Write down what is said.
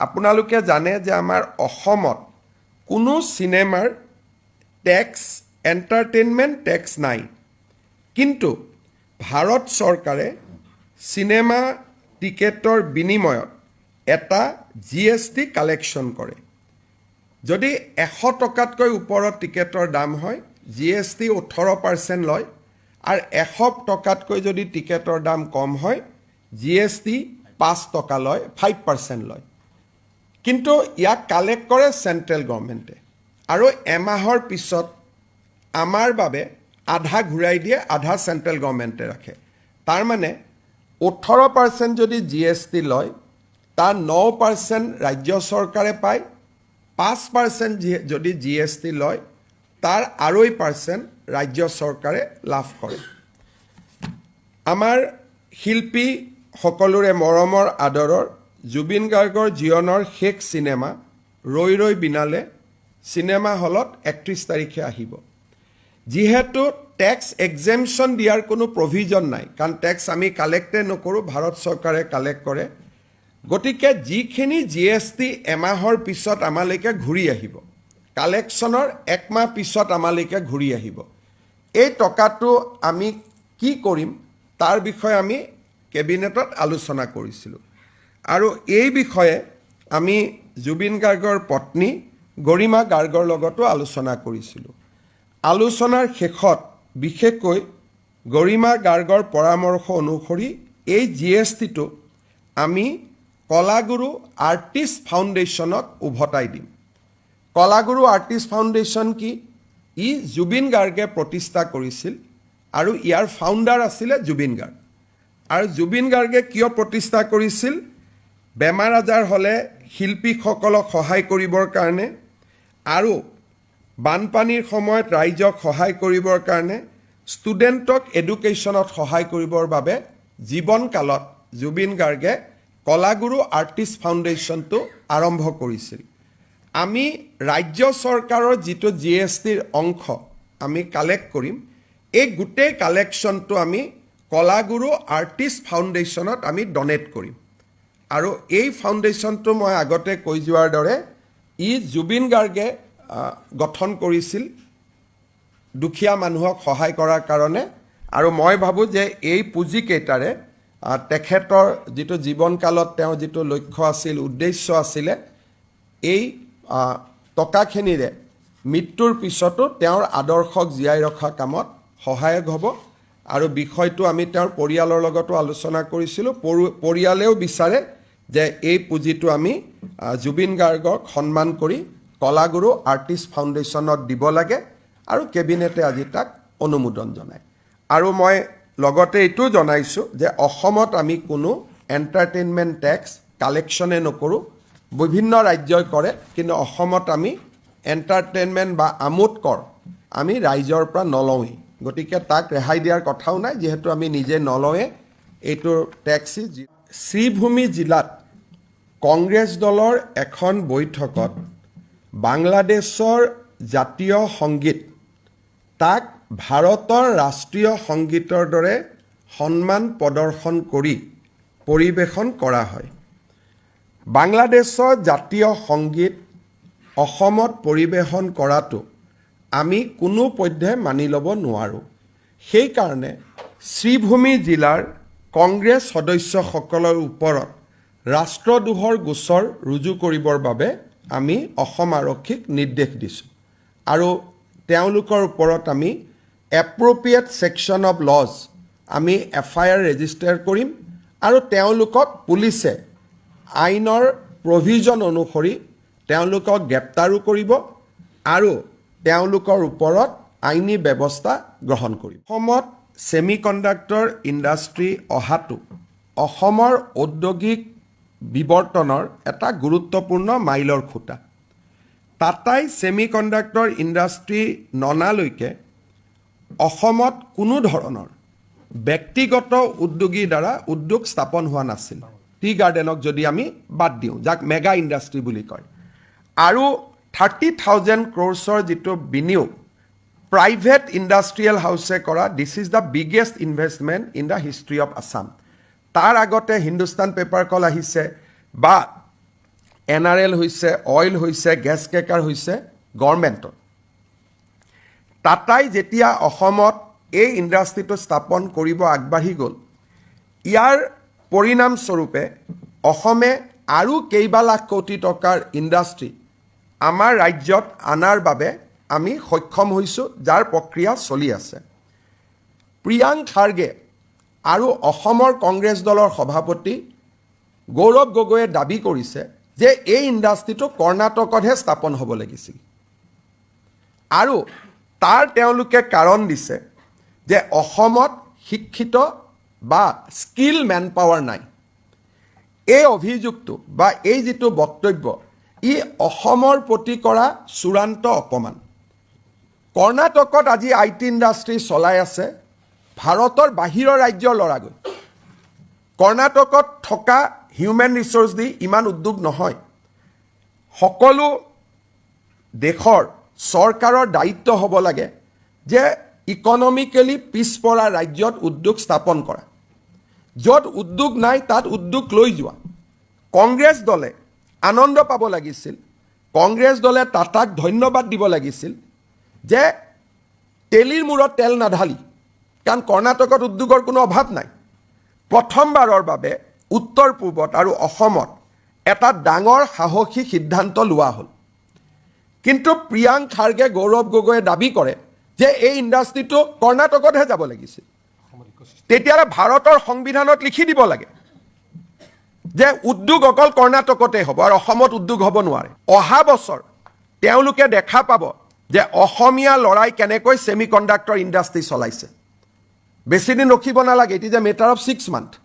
আপোনালোকে জানে যে আমাৰ অসমত কোনো চিনেমাৰ টেক্স এণ্টাৰটেইনমেণ্ট টেক্স নাই কিন্তু ভাৰত চৰকাৰে চিনেমা টিকেটৰ বিনিময়ত এটা GST কালেকশ্যন কৰে যদি 100 টকাতকৈ ওপৰত টিকেটৰ দাম হয় GST 18% লয় আৰু 100 টকাতকৈ যদি টিকেটৰ দাম কম হয় GST 5 টকা লয় 5% লয় কিন্তু ইয়াক কালেক্ট কৰে সেন্ট্ৰেল গভৰ্নমেণ্টে আৰু এমাহৰ পিছত আমাৰ বাবে আধা ঘূৰাই দিয়ে আধা সেন্ট্ৰেল গভৰ্নমেণ্টে ৰাখে তাৰ মানে 18% যদি GST লয় তাৰ 9% ৰাজ্য চৰকাৰে পায় 5% যদি GST লয় তাৰ 2% ৰাজ্য চৰকাৰে লাভ কৰে আমাৰ শিল্পী সকলোৰে মৰমৰ আদৰৰ জুবিন গাৰ্গৰ জীৱনৰ শেষ সিনেমা ৰৈ ৰৈ বিনালে সিনেমা হলত 31 তাৰিখে আহিব যেহেতু ট্যাক্স এক্সেম্পশন দিয়াৰ কোনো প্ৰভিজন নাই কাৰণ ট্যাক্স আমি কালেক্টে নকৰো ভাৰত চৰকাৰে কালেক্ট কৰে গতিকে যিখিনি GST এমাহৰ পিছত আমালৈকে ঘূৰি আহিব কালেকশ্যনৰ এক মাহ পিছত আমালৈকে ঘূৰি আহিব এই টকাটো আমি কি কৰিম তাৰ বিষয়ে আমি কেবিনেটত আলোচনা কৰিছিলো আৰু এই বিষয়ে আমি জুবিন গাৰ্গৰ পত্নী গৰিমা গাৰ্গৰ লগতো আলোচনা কৰিছিলো আলোচনাৰ শেষত বিশেষকৈ গৰিমা গাৰ্গৰ পৰামৰ্শ অনুসৰি এই GSTটো আমি কলাগুৰু আৰ্টিষ্ট ফাউণ্ডেশ্যনক উভতাই দিম কলাগুৰু আৰ্টিষ্ট ফাউণ্ডেশ্যন কি ই জুবিন গাৰ্গে প্ৰতিষ্ঠা কৰিছিল আৰু ইয়াৰ ফাউণ্ডাৰ আছিল জুবিন গাৰ্গ আৰু জুবিন গাৰ্গে কিয় প্ৰতিষ্ঠা কৰিছিল বেমাৰ আজাৰ হলে শিল্পীসকলক সহায় কৰিবৰ কাৰণে আৰু বানপানীৰ সময়ত ৰাইজক সহায় কৰিবৰ কাৰণে ষ্টুডেণ্টক এডুকেশ্যনত সহায় কৰিবৰ বাবে জীৱনকালত জুবিন গাৰ্গে কলাগুৰু আৰ্টিষ্ট ফাউণ্ডেশ্যনটো আৰম্ভ কৰিছিল আমি ৰাজ্য চৰকাৰৰ যিটো GSTৰ অংশ আমি কালেক্ট কৰিম এই গোটেই কালেকশ্যনটো আমি কলাগুৰু আৰ্টিষ্ট ফাউণ্ডেশ্যনত আমি ডনেট কৰিম আৰু এই ফাউণ্ডেশ্যনটো মই আগতে কৈ যোৱাৰ দৰে ই জুবিন গাৰ্গে গঠন কৰিছিল দুখীয়া মানুহক সহায় কৰাৰ কাৰণে আৰু মই ভাবো যে এই পুঁজি কেইটাৰে তেখেতৰ যিটো জীৱনকালত তেওঁ যিটো লক্ষ্য আছিল উদ্দেশ্য আছিল এই টকাখিনিৰে মৃত্যুৰ পিছতো তেওঁৰ আদৰ্শক জীয়াই ৰখা কামত সহায়ক হ'ব আৰু বিষয়টো আমি তেওঁৰ পৰিয়ালৰ লগতো আলোচনা কৰিছিলো পৰিয়ালেও বিচাৰে যে এই পুঁজিটো আমি জুবিন গাৰ্গক সন্মান কৰি কলাগুৰু আৰ্টিষ্ট ফাউণ্ডেশ্যনত দিব লাগে আৰু কেবিনেটে আজি তাক অনুমোদন জনায় আৰু মই লগতে এইটো জনাইছো যে অসমত আমি কোনো এণ্টাৰটেইনমেণ্ট টেক্স কালেকশ্যনে নকৰো বিভিন্ন ৰাজ্যই কৰে কিন্তু অসমত আমি এণ্টাৰটেইনমেণ্ট বা আমোদ কৰ আমি ৰাইজৰ পৰা নলওঁই গতিকে তাক ৰেহাই দিয়াৰ কথাও নাই যেহেতু আমি নিজে নলওঁৱে এইটো টেক্স শ্ৰীভূমি জিলাত কংগ্ৰেছ দলৰ এখন বৈঠকত বাংলাদেশৰ জাতীয় সংগীত তাক ভাৰতৰ ৰাষ্ট্ৰীয় সংগীতৰ দৰে সন্মান প্ৰদৰ্শন কৰি পৰিবেশন কৰা হয় বাংলাদেশৰ জাতীয় সংগীত অসমত পৰিবেশন কৰাটো আমি কোনো পধ্যে মানি ল'ব নোৱাৰো সেই কাৰণে শ্ৰীভূমি জিলাৰ কংগ্ৰেছ সদস্যসকলৰ ওপৰত ৰাষ্ট্ৰদ্ৰোহৰ গোচৰ ৰুজু কৰিবৰ বাবে আমি অসম আৰক্ষীক নিৰ্দেশ দিছো আৰু তেওঁলোকৰ ওপৰত আমি এপ্ৰোপ্ৰিয়েট সেকশন অফ লজ আমি FIR ৰেজিষ্টাৰ কৰিম আৰু তেওঁলোকক পুলিচে আইনৰ প্ৰভিজন অনুসৰি তেওঁলোকক গ্ৰেপ্তাৰো কৰিব আৰু তেওঁলোকৰ ওপৰত আইনী ব্যৱস্থা গ্ৰহণ কৰিব অসমত সেমিকণ্ডাক্টৰ ইণ্ডাষ্ট্ৰি অহাটো অসমৰ ঔদ্যোগিক বিৱৰ্তনৰ এটা গুৰুত্বপূৰ্ণ মাইলৰ খুঁটা টাটাই সেমিকণ্ডাক্টৰ ইণ্ডাষ্ট্ৰি ননালৈকে অসমত কোনো ধৰণৰ ব্যক্তিগত উদ্যোগীৰ দ্বাৰা উদ্যোগ স্থাপন হোৱা নাছিল টি গাৰ্ডেনক যদি আমি বাদ দিওঁ যাক মেগা ইণ্ডাষ্ট্ৰি বুলি কয় আৰু 30,000 crores যিটো বিনিয়োগ প্ৰাইভেট ইণ্ডাষ্ট্ৰিয়েল হাউচে কৰা this is the biggest investment in the history of Assam তাৰ আগতে হিন্দুস্তান পেপাৰ কল আহিছে বা NRL হৈছে, অইল হৈছে, গেছ ক্ৰেকাৰ হৈছে গভৰ্ণমেণ্টৰ। টাটাই যেতিয়া অসমত এই ইণ্ডাষ্ট্ৰিটো স্থাপন কৰিব আগবাঢ়ি গ'ল, ইয়াৰ পৰিণামস্বৰূপে অসমে আৰু কেইবা লাখ কোটি টকাৰ ইণ্ডাষ্ট্ৰি আমাৰ ৰাজ্যত আনাৰ বাবে আমি সক্ষম হৈছোঁ, যাৰ প্ৰক্ৰিয়া চলি আছে। প্ৰিয়াংক খাৰ্গে আৰু অসমৰ কংগ্ৰেছ দলৰ সভাপতি গৌৰৱ গগৈয়ে দাবী কৰিছে যে এই ইণ্ডাষ্ট্ৰিটো কৰ্ণাটকতহে স্থাপন হ'ব লাগিছিল, আৰু তাৰ তেওঁলোকে কাৰণ দিছে যে অসমত শিক্ষিত বা স্কিল মেন পাৱাৰ নাই। এই অভিযোগটো বা এই যিটো বক্তব্য, ই অসমৰ প্ৰতি কৰা চূড়ান্ত অপমান। কৰ্ণাটকত আজি IT ইণ্ডাষ্ট্ৰি চলাই আছে ভাৰতৰ বাহিৰৰ ৰাজ্যৰ ল'ৰাগৈ। কৰ্ণাটকত থকা হিউমেন ৰিচোৰ্চ দি ইমান উদ্যোগ নহয়। সকলো দেশৰ চৰকাৰৰ দায়িত্ব হ'ব লাগে যে ইকনমিকেলি পিছপৰা ৰাজ্যত উদ্যোগ স্থাপন কৰা, য'ত উদ্যোগ নাই তাত উদ্যোগ লৈ যোৱা। কংগ্ৰেছ দলে আনন্দ পাব লাগিছিল, কংগ্ৰেছ দলে টাটাক ধন্যবাদ দিব লাগিছিল যে তেলিৰ মূৰত তেল নাঢালি, কাৰণ কৰ্ণাটকত উদ্যোগৰ কোনো অভাৱ নাই। প্ৰথমবাৰৰ বাবে উত্তৰ পূবত আৰু অসমত এটা ডাঙৰ সাহসী সিদ্ধান্ত লোৱা হ'ল। কিন্তু প্ৰিয়াংক খাৰ্গে, গৌৰৱ গগৈয়ে দাবী কৰে যে এই ইণ্ডাষ্ট্ৰিটো কৰ্ণাটকতহে যাব লাগিছিল। তেতিয়াহ'লে ভাৰতৰ সংবিধানত লিখি দিব লাগে যে উদ্যোগ অকল কৰ্ণাটকতে হ'ব আৰু অসমত উদ্যোগ হ'ব নোৱাৰে। অহা বছৰ তেওঁলোকে দেখা পাব যে অসমীয়া ল'ৰাই কেনেকৈ ছেমি কণ্ডাক্টৰ ইণ্ডাষ্ট্ৰি চলাইছে। বেছিদিন ৰখিব নালাগে, it is a matter of 6 months।